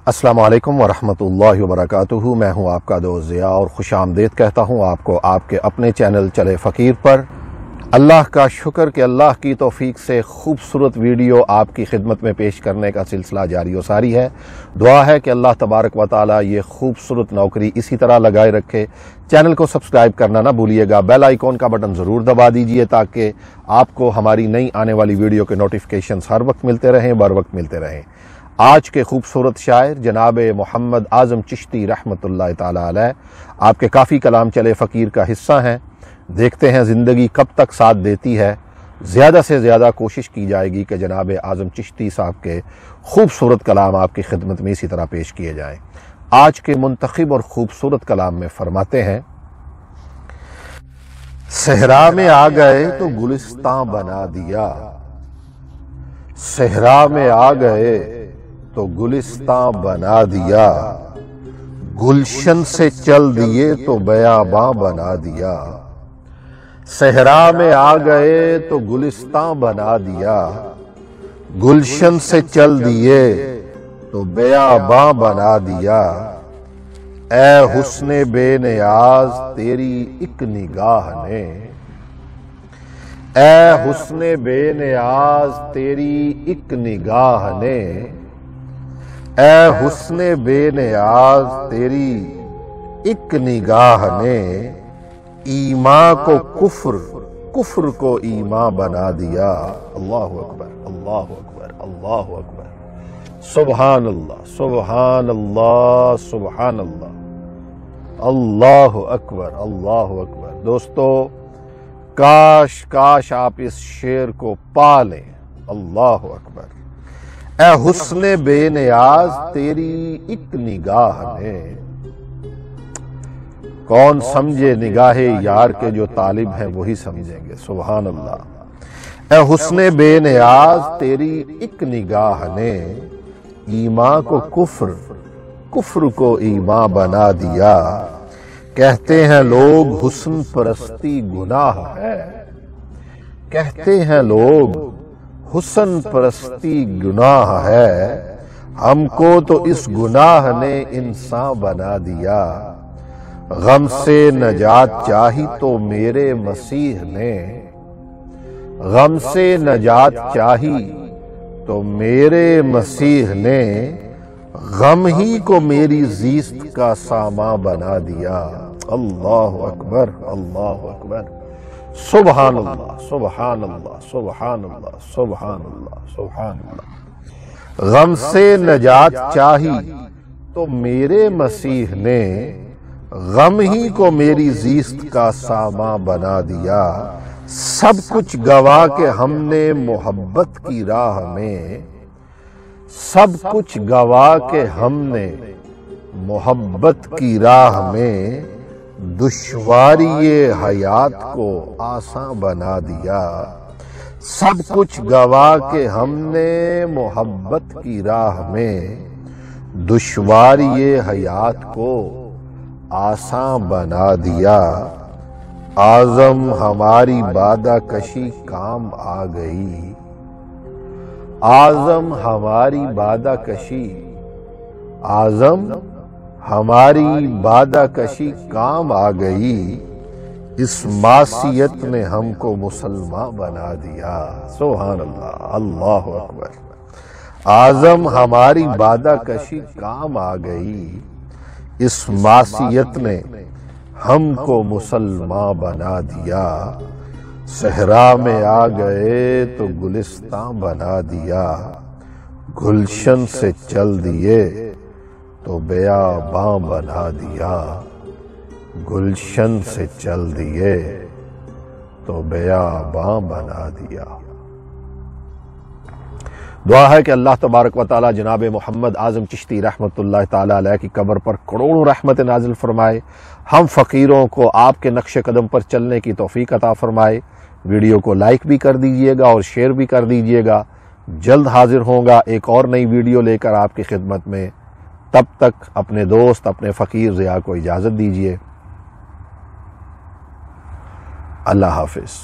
السلام علیکم ورحمۃ اللہ وبرکاتہ۔ میں ہوں آپ کا دوست ضیاء اور خوش آمدید کہتا ہوں آپ کو آپ کے اپنے چینل چلے فقیر پر۔ اللہ کا شکر کہ اللہ کی توفیق سے خوبصورت ویڈیو آپ کی خدمت میں پیش کرنے کا سلسلہ جاری و ساری ہے۔ دعا ہے کہ اللہ تبارک و تعالی یہ خوبصورت نوکری اسی طرح لگائے رکھے۔ چینل کو سبسکرائب کرنا نہ بھولیے گا، بیل آئیکن کا بٹن ضرور دبا دیجئے تاکہ آپ کو ہماری نئی آنے والی ویڈیو کے نوٹیفیکیشنز ہر وقت ملتے رہیں، بر وقت ملتے رہیں۔ آج کے خوبصورت شاعر جناب محمد اعظم چشتی رحمۃ اللہ تعالی علیہ آپ کے کافی کلام چلے فقیر کا حصہ ہیں۔ دیکھتے ہیں زندگی کب تک ساتھ دیتی ہے۔ زیادہ سے زیادہ کوشش کی جائے گی کہ جناب اعظم چشتی صاحب کے خوبصورت کلام آپ کی خدمت میں اسی طرح پیش کیے جائیں۔ آج کے منتخب اور خوبصورت کلام میں فرماتے ہیں، صحرا میں آ گئے تو گلستاں بنا دیا، صحرا میں آ گئے تو گلستاں بنا دیا، گلشن سے چل دیے تو بیاباں بنا دیا، صحرا میں آ گئے تو گلستاں بنا دیا، گلشن سے چل دیے تو بیاباں بنا دیا، اے حسن بے نیاز تیری ایک نگاہ نے، اے حسن بے نیاز تیری ایک نگاہ نے، اے حسن بے نیاز تیری ایک نگاہ نے، ایمان کو کفر، کفر کو ایمان بنا دیا۔ اللہ اکبر، اللہ اکبر، اللہ اکبر، سبحان اللہ، سبحان اللہ، سبحان اللہ، اللہ اکبر، اللہ اکبر۔ دوستو، کاش کاش آپ اس شعر کو پا لیں۔ اللہ اکبر، اے حسن بے نیاز تیری ایک نگاہ نے۔ کون سمجھے نگاہ یار کے، جو طالب ہیں وہی سمجھیں گے۔ سبحان اللہ، اے حسن بے نیاز تیری ایک نگاہ نے، ایمان کو کفر، کفر کو ایمان بنا دیا۔ کہتے ہیں لوگ حسن پرستی گناہ ہے، کہتے ہیں لوگ حسن پرستی گناہ ہے، ہم کو تو اس گناہ نے انسان بنا دیا۔ غم سے نجات چاہی تو میرے مسیح نے، غم سے نجات چاہی تو میرے مسیح نے، غم ہی کو میری زیست کا سامان بنا دیا۔ اللہ اکبر، اللہ اکبر، سبحان اللہ، سبحان اللہ، سبحان اللہ، سبحان اللہ، سبحان اللہ۔ غم سے نجات چاہی تو میرے مسیح نے، غم ہی کو میری زیست کا سامان بنا دیا۔ سب کچھ گوا کے ہم نے محبت کی راہ میں، سب کچھ گوا کے ہم نے محبت کی راہ میں، دشواری حیات کو آسان بنا دیا۔ سب کچھ گوا کے ہم نے محبت کی راہ میں، دشواری حیات کو آسان بنا دیا۔ اعظم ہماری بادہ کشی کام آ گئی، اعظم ہماری بادہ کشی، اعظم ہماری بادہ کشی کام آ گئی، اس معصیت نے ہم کو مسلمان بنا دیا۔ سبحان اللہ، اللہ اکبر۔ اعظم ہماری بادہ کشی کام آ گئی، اس معصیت نے ہم کو مسلمان بنا دیا۔ صحرا میں آ گئے تو گلستاں بنا دیا، گلشن سے چل دیے تو بیاباں بنا دیا، گلشن سے چل دیے تو بیاباں بنا دیا۔ دعا ہے کہ اللہ تبارک و تعالی جناب محمد اعظم چشتی رحمۃ اللہ تعالی علیہ کی قبر پر کروڑوں رحمت نازل فرمائے، ہم فقیروں کو آپ کے نقش قدم پر چلنے کی توفیق عطا فرمائے۔ ویڈیو کو لائک بھی کر دیجئے گا اور شیئر بھی کر دیجئے گا۔ جلد حاضر ہوں گا ایک اور نئی ویڈیو لے کر آپ کی خدمت میں۔ تب تک اپنے دوست اپنے فقیر ضیاء کو اجازت دیجئے۔ اللہ حافظ۔